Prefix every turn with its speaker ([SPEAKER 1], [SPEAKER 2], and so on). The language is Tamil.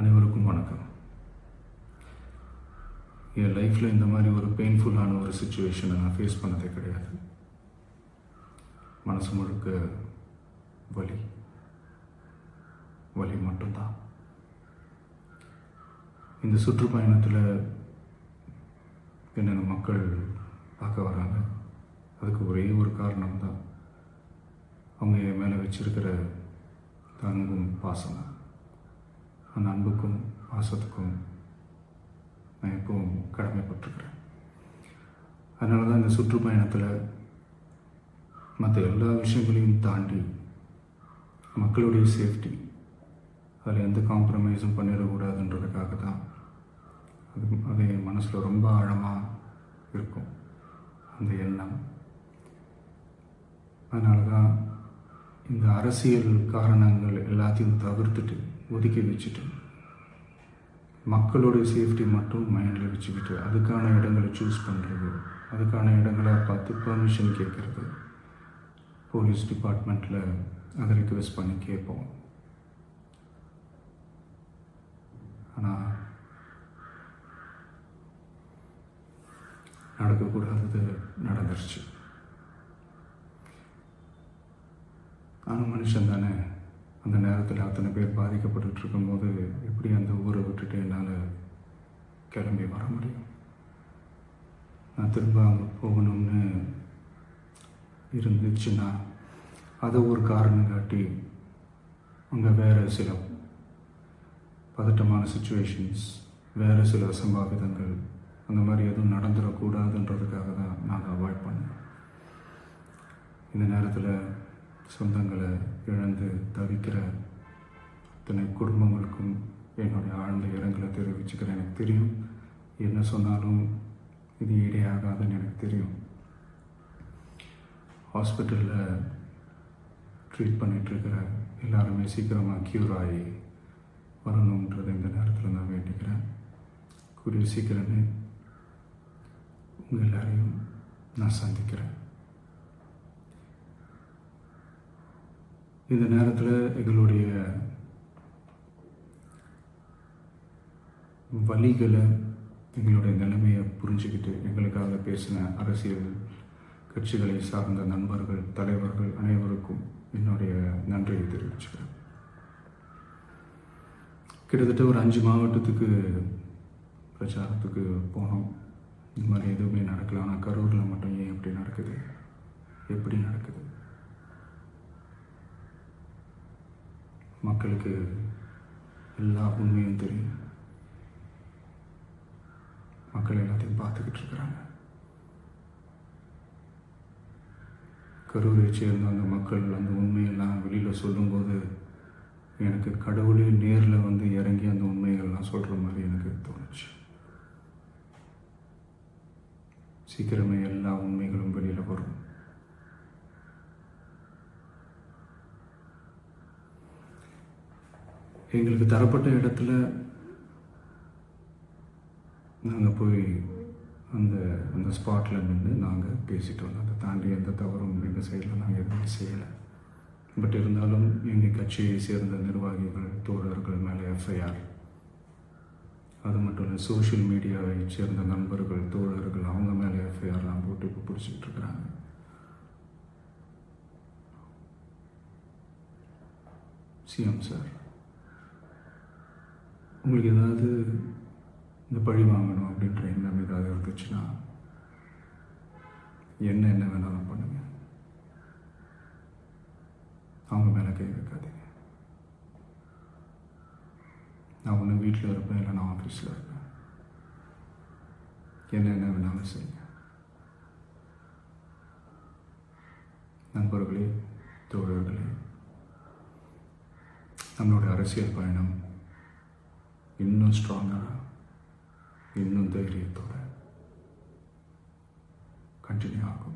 [SPEAKER 1] அனைவருக்கும் வணக்கம். என் லைஃப்பில் இந்த மாதிரி ஒரு பெயின்ஃபுல்லான ஒரு சுச்சுவேஷனை நான் ஃபேஸ் பண்ணதே கிடையாது. மனசு முழுக்க வலி வலி மட்டும்தான். இந்த சுற்றுப்பயணத்தில் என்னென்ன மக்கள் பார்க்க வராங்க, அதுக்கு ஒரே ஒரு காரணம் தான், அவங்க என் மேலே வச்சிருக்கிற அன்பும் பாசம். அந்த அன்புக்கும் பாசத்துக்கும் நான் எப்பவும் கடமைப்பட்டிருக்கிறேன். அதனால தான் இந்த சுற்றுப்பயணத்தில் மற்ற எல்லா விஷயங்களையும் தாண்டி மக்களுடைய சேஃப்டி, அதில் எந்த காம்ப்ரமைஸும் பண்ணிடக்கூடாதுன்றதுக்காக தான் அது என் மனசில் ரொம்ப ஆழமாக இருக்கும் அந்த எண்ணம். அதனால தான் இந்த அரசியல் காரணங்கள் எல்லாத்தையும் தவிர்த்துட்டு ஒதுக்கி வச்சுட்டு மக்களுடைய சேஃப்டி மட்டும் மைண்டில் வச்சுக்கிட்டு அதுக்கான இடங்களை சூஸ் பண்ணுறது, அதுக்கான இடங்களை பார்த்து பெர்மிஷன் கேட்குறது, போலீஸ் டிபார்ட்மெண்ட்டில் அதை ரிக்வெஸ்ட் பண்ணி கேட்போம். ஆனால் நடக்கக்கூடாதது நடந்துருச்சு. நானும் மனுஷன் தானே. அந்த நேரத்தில் அத்தனை பேர் பாதிக்கப்பட்டு இருக்கும்போது எப்படி அந்த ஊரை விட்டுட்டு என்னால் கிளம்பி வர முடியும்? நான் திரும்ப அங்கே போகணும்னு இருந்துச்சுன்னா அதை ஒரு காரணம் காட்டி அங்கே வேறு சில பதட்டமான சுச்சுவேஷன்ஸ், வேறு சில அசம்பாவிதங்கள் அந்த மாதிரி எதுவும் நடந்துடக்கூடாதுன்றதுக்காக தான் நான் அவாய்ட் பண்ணேன். இந்த நேரத்தில் சொந்தங்களை இழந்து தவிக்கிற அத்தனை குடும்பங்களுக்கும் என்னுடைய ஆழ்ந்த இரங்கலை தெரிவிச்சுக்கிறேன். எனக்கு தெரியும், என்ன சொன்னாலும் இது ஈடேயாகாதுன்னு எனக்கு தெரியும். ஹாஸ்பிட்டலில் ட்ரீட் பண்ணிகிட்ருக்கிற எல்லாருமே சீக்கிரமாக க்யூர் ஆகி வரணுன்றது இந்த நேரத்தில் நான் வேண்டிக்கிறேன். கூடிய சீக்கிரமே உங்கள் எல்லாரையும் நான் சந்திக்கிறேன். இந்த நேரத்தில் எங்களுடைய வலிகளை, எங்களுடைய நிலைமையை புரிஞ்சுக்கிட்டு எங்களுக்காக பேசின அரசியல் கட்சிகளை சார்ந்த நண்பர்கள், தலைவர்கள் அனைவருக்கும் என்னுடைய நன்றியை தெரிவிச்சுக்கிறேன். கிட்டத்தட்ட ஒரு 5 மாவட்டத்துக்கு பிரச்சாரத்துக்கு போனோம். இந்த மாதிரி எதுவுமே நடக்கல. ஆனால் கரூரில் மட்டும் ஏன் எப்படி நடக்குது, எப்படி நடக்குது? மக்களுக்கு எல்லா உண்மையும் தெரியும். மக்கள் எல்லாத்தையும் பார்த்துக்கிட்டு இருக்கிறாங்க. கரூரை சேர்ந்த அந்த மக்கள் அந்த உண்மையெல்லாம் வெளியில் சொல்லும்போது எனக்கு கடவுளே நேரில் வந்து இறங்கி அந்த உண்மைகள்லாம் சொல்கிற மாதிரி எனக்கு தோணுச்சு. சீக்கிரமே எல்லா உண்மைகளும் வெளியில் வரும். எங்களுக்கு தரப்பட்ட இடத்துல நாங்கள் போய் அந்த ஸ்பாட்டில் நின்று நாங்கள் பேசிட்டு வந்தோம். அதை தாண்டி எந்த தவறும் எங்கள் சைடில் நாங்கள் எதுவுமே செய்யலை. பட் இருந்தாலும் எங்கள் கட்சியை சேர்ந்த நிர்வாகிகள், தோழர்கள் மேலே எஃப்ஐஆர், அது மட்டும் இல்லை சோஷியல் மீடியாவை சேர்ந்த நண்பர்கள், தோழர்கள் அவங்க மேலே எஃப்ஐஆர்லாம் போட்டு இப்போ பிடிச்சிட்டு இருக்கிறாங்க. சிஎம் சார், உங்களுக்கு ஏதாவது இந்த பழி வாங்கணும் அப்படின்ற எண்ணம் ஏதாவது இருந்துச்சுன்னா என்ன வேணாலும் பண்ணுங்க. அவங்க மேலே கை வைக்காதீங்க. நான் ஒன்று வீட்டில் இருப்பேன், இல்லை நான் ஆஃபீஸில் இருப்பேன். என்ன வேணாலும் செய்யுங்க. நண்பர்களே, தோழர்களே, நம்மளோட அரசியல் பயணம் இன்னும் ஸ்ட்ராங்காக, இன்னும் தைரியத்தோட கண்டினியூ ஆகும்.